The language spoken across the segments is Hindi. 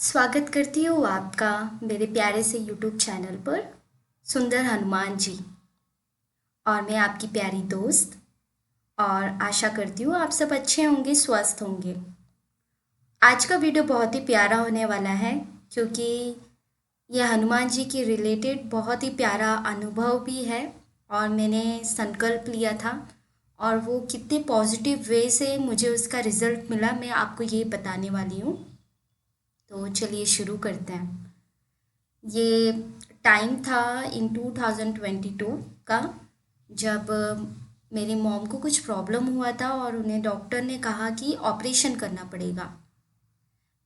स्वागत करती हूँ आपका मेरे प्यारे से यूट्यूब चैनल पर सुंदर हनुमान जी। और मैं आपकी प्यारी दोस्त। और आशा करती हूँ आप सब अच्छे होंगे, स्वस्थ होंगे। आज का वीडियो बहुत ही प्यारा होने वाला है, क्योंकि यह हनुमान जी के रिलेटेड बहुत ही प्यारा अनुभव भी है। और मैंने संकल्प लिया था, और वो कितने पॉजिटिव वे से मुझे उसका रिजल्ट मिला, मैं आपको ये बताने वाली हूँ। तो चलिए शुरू करते हैं। ये टाइम था इन 2022 का, जब मेरी मॉम को कुछ प्रॉब्लम हुआ था और उन्हें डॉक्टर ने कहा कि ऑपरेशन करना पड़ेगा।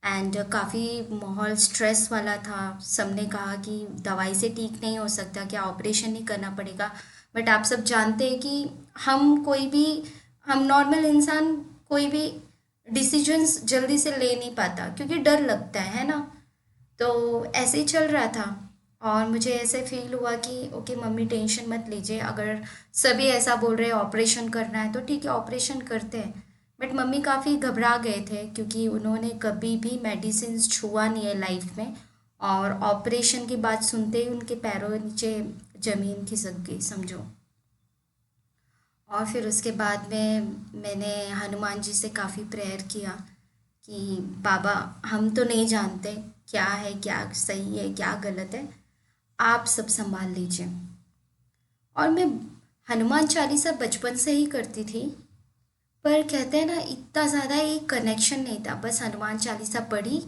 एंड काफ़ी माहौल स्ट्रेस वाला था। सबने कहा कि दवाई से ठीक नहीं हो सकता, क्या ऑपरेशन ही करना पड़ेगा। बट आप सब जानते हैं कि हम नॉर्मल इंसान कोई भी डिसीजंस जल्दी से ले नहीं पाता, क्योंकि डर लगता है ना। तो ऐसे ही चल रहा था। और मुझे ऐसे फील हुआ कि ओके मम्मी, टेंशन मत लीजिए, अगर सभी ऐसा बोल रहे हैं ऑपरेशन करना है तो ठीक है, ऑपरेशन करते हैं। बट मम्मी काफ़ी घबरा गए थे, क्योंकि उन्होंने कभी भी मेडिसिन छुआ नहीं है लाइफ में। और ऑपरेशन की बात सुनते ही उनके पैरों नीचे ज़मीन खिसक गई, समझो। और फिर उसके बाद में मैंने हनुमान जी से काफ़ी प्रेयर किया कि बाबा, हम तो नहीं जानते क्या है, क्या सही है, क्या गलत है, आप सब संभाल लीजिए। और मैं हनुमान चालीसा बचपन से ही करती थी, पर कहते हैं ना, इतना ज़्यादा एक कनेक्शन नहीं था। बस हनुमान चालीसा पढ़ी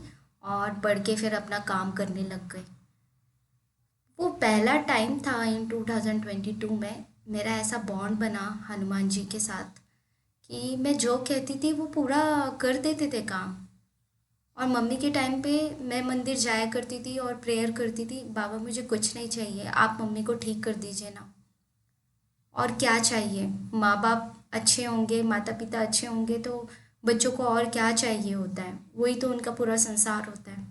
और पढ़ के फिर अपना काम करने लग गए। वो पहला टाइम था इन 2022 में मेरा ऐसा बॉन्ड बना हनुमान जी के साथ, कि मैं जो कहती थी वो पूरा कर देते थे काम। और मम्मी के टाइम पे मैं मंदिर जाया करती थी और प्रेयर करती थी, बाबा मुझे कुछ नहीं चाहिए, आप मम्मी को ठीक कर दीजिए ना। और क्या चाहिए, माँ बाप अच्छे होंगे, माता पिता अच्छे होंगे तो बच्चों को और क्या चाहिए होता है, वही तो उनका पूरा संसार होता है।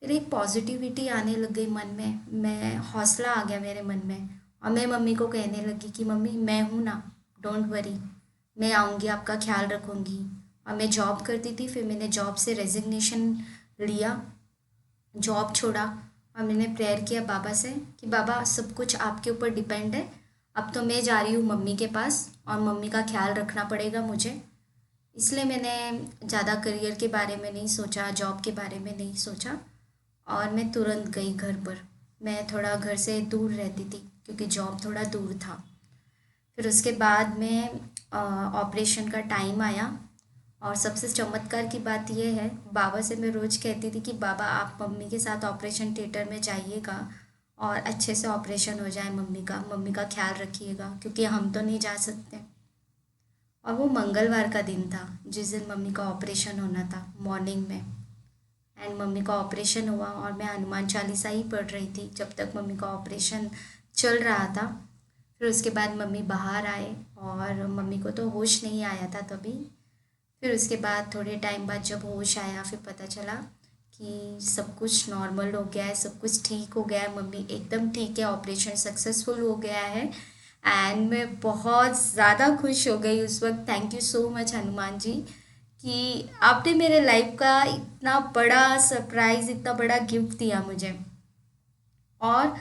फिर एक पॉजिटिविटी आने लग गई मन में, मैं हौसला आ गया मेरे मन में। और मैं मम्मी को कहने लगी कि मम्मी, मैं हूँ ना, डोंट वरी, मैं आऊँगी, आपका ख्याल रखूँगी। और मैं जॉब करती थी, फिर मैंने जॉब से रेजिग्नेशन लिया, जॉब छोड़ा। और मैंने प्रेयर किया बाबा से कि बाबा, सब कुछ आपके ऊपर डिपेंड है, अब तो मैं जा रही हूँ मम्मी के पास, और मम्मी का ख्याल रखना पड़ेगा मुझे। इसलिए मैंने ज़्यादा करियर के बारे में नहीं सोचा, जॉब के बारे में नहीं सोचा, और मैं तुरंत गई घर पर। मैं थोड़ा घर से दूर रहती थी, क्योंकि जॉब थोड़ा दूर था। फिर उसके बाद में ऑपरेशन का टाइम आया। और सबसे चमत्कार की बात यह है, बाबा से मैं रोज़ कहती थी कि बाबा, आप मम्मी के साथ ऑपरेशन थिएटर में जाइएगा और अच्छे से ऑपरेशन हो जाए मम्मी का ख्याल रखिएगा, क्योंकि हम तो नहीं जा सकते। और वो मंगलवार का दिन था जिस दिन मम्मी का ऑपरेशन होना था, मॉर्निंग में। एंड मम्मी का ऑपरेशन हुआ और मैं हनुमान चालीसा ही पढ़ रही थी जब तक मम्मी का ऑपरेशन चल रहा था। फिर उसके बाद मम्मी बाहर आए, और मम्मी को तो होश नहीं आया था तभी। फिर उसके बाद थोड़े टाइम बाद जब होश आया, फिर पता चला कि सब कुछ नॉर्मल हो गया है, सब कुछ ठीक हो गया है, मम्मी एकदम ठीक है, ऑपरेशन सक्सेसफुल हो गया है। एंड मैं बहुत ज़्यादा खुश हो गई उस वक्त। Thank you so much Hanuman ji, कि आपने मेरे लाइफ का इतना बड़ा सरप्राइज़, इतना बड़ा गिफ्ट दिया मुझे। और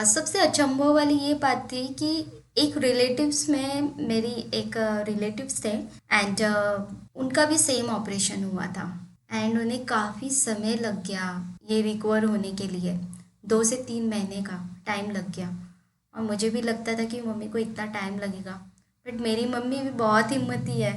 सबसे अचंभव वाली ये बात थी कि एक रिलेटिव्स में मेरी एक रिलेटिव्स थे। एंड उनका भी सेम ऑपरेशन हुआ था। एंड उन्हें काफ़ी समय लग गया ये रिकवर होने के लिए, 2 से 3 महीने का टाइम लग गया। और मुझे भी लगता था कि मम्मी को इतना टाइम लगेगा, बट मेरी मम्मी भी बहुत हिम्मती है।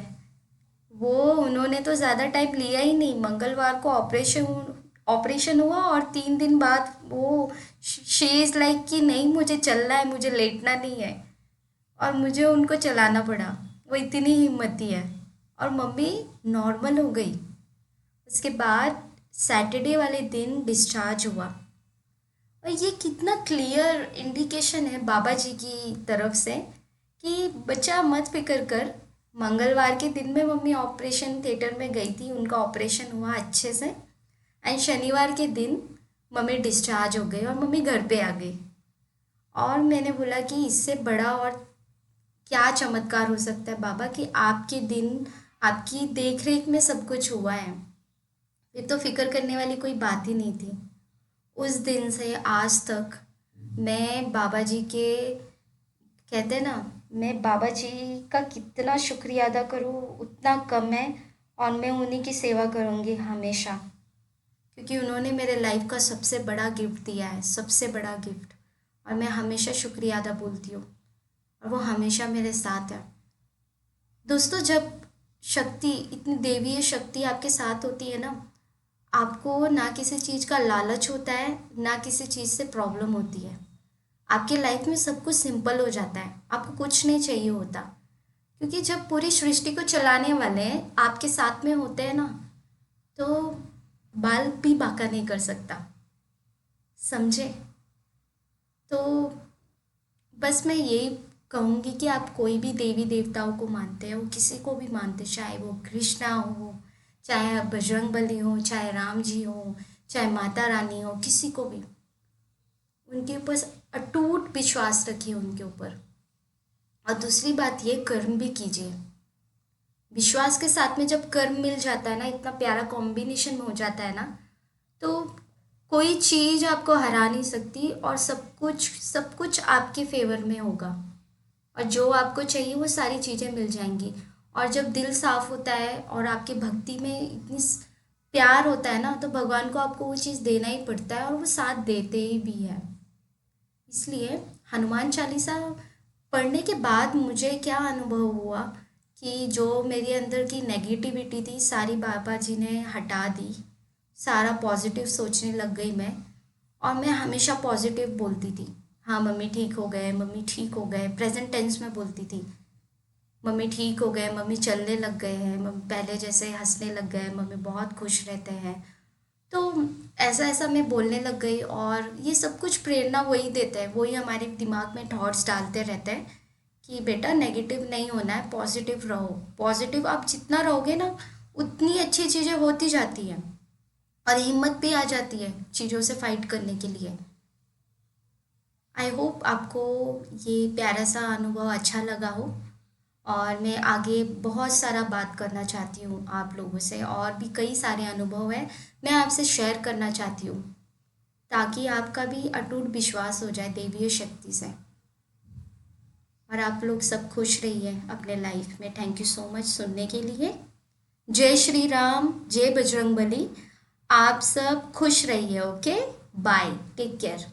वो उन्होंने तो ज़्यादा टाइम लिया ही नहीं, मंगलवार को ऑपरेशन हुआ और 3 दिन बाद वो शी इज़ लाइक कि नहीं, मुझे चलना है, मुझे लेटना नहीं है। और मुझे उनको चलाना पड़ा, वो इतनी हिम्मती है। और मम्मी नॉर्मल हो गई। उसके बाद सैटरडे वाले दिन डिस्चार्ज हुआ। और ये कितना क्लियर इंडिकेशन है बाबा जी की तरफ से कि बच्चा मत फिक्र कर। मंगलवार के दिन में मम्मी ऑपरेशन थिएटर में गई थी, उनका ऑपरेशन हुआ अच्छे से। एंड शनिवार के दिन मम्मी डिस्चार्ज हो गई और मम्मी घर पे आ गई। और मैंने बोला कि इससे बड़ा और क्या चमत्कार हो सकता है बाबा, कि आपके दिन, आपकी देख रेख में सब कुछ हुआ है। फिर तो फिक्र करने वाली कोई बात ही नहीं थी। उस दिन से आज तक मैं बाबा जी के, कहते हैं ना, मैं बाबा जी का कितना शुक्रिया अदा करूँ उतना कम है। और मैं उन्हीं की सेवा करूँगी हमेशा, क्योंकि उन्होंने मेरे लाइफ का सबसे बड़ा गिफ्ट दिया है, सबसे बड़ा गिफ्ट। और मैं हमेशा शुक्रिया अदा बोलती हूँ, और वो हमेशा मेरे साथ है। दोस्तों, जब शक्ति, इतनी देवीय शक्ति आपके साथ होती है ना, आपको ना किसी चीज़ का लालच होता है, ना किसी चीज़ से प्रॉब्लम होती है। आपके लाइफ में सब कुछ सिंपल हो जाता है, आपको कुछ नहीं चाहिए होता। क्योंकि जब पूरी सृष्टि को चलाने वाले आपके साथ में होते हैं ना, तो बाल भी बांका नहीं कर सकता। समझे? तो बस मैं यही कहूँगी कि आप कोई भी देवी देवताओं को मानते हो, किसी को भी मानते, चाहे वो कृष्णा हो, चाहे बजरंग बली हो, चाहे राम जी हो, चाहे माता रानी हो, किसी को भी, उनके ऊपर अटूट विश्वास रखिए उनके ऊपर। और दूसरी बात, ये कर्म भी कीजिए। विश्वास के साथ में जब कर्म मिल जाता है ना, इतना प्यारा कॉम्बिनेशन में हो जाता है ना, तो कोई चीज़ आपको हरा नहीं सकती, और सब कुछ आपके फेवर में होगा। और जो आपको चाहिए वो सारी चीज़ें मिल जाएंगी। और जब दिल साफ होता है और आपकी भक्ति में इतनी प्यार होता है ना, तो भगवान को आपको वो चीज़ देना ही पड़ता है, और वो साथ देते ही भी है। इसलिए हनुमान चालीसा पढ़ने के बाद मुझे क्या अनुभव हुआ कि जो मेरे अंदर की नेगेटिविटी थी, सारी बाबा जी ने हटा दी। सारा पॉजिटिव सोचने लग गई मैं। और मैं हमेशा पॉजिटिव बोलती थी। हाँ, मम्मी ठीक हो गए, मम्मी ठीक हो गए, प्रेजेंट टेंस में बोलती थी। मम्मी ठीक हो गए, मम्मी चलने लग गए हैं, मम्मी पहले जैसे हंसने लग गए, मम्मी बहुत खुश रहते हैं। तो ऐसा ऐसा मैं बोलने लग गई, और ये सब कुछ प्रेरणा वही देता है, वही हमारे दिमाग में थॉट्स डालते रहते हैं कि बेटा नेगेटिव नहीं होना है, पॉजिटिव रहो। पॉजिटिव आप जितना रहोगे ना, उतनी अच्छी चीज़ें होती जाती हैं, और हिम्मत भी आ जाती है चीज़ों से फाइट करने के लिए। आई होप आपको ये प्यारा सा अनुभव अच्छा लगा हो। और मैं आगे बहुत सारा बात करना चाहती हूँ आप लोगों से, और भी कई सारे अनुभव हैं मैं आपसे शेयर करना चाहती हूँ, ताकि आपका भी अटूट विश्वास हो जाए देवीय शक्ति से। और आप लोग सब खुश रहिए अपने लाइफ में। थैंक यू सो मच सुनने के लिए। जय श्री राम, जय बजरंग बली। आप सब खुश रहिए। Okay, bye, take care.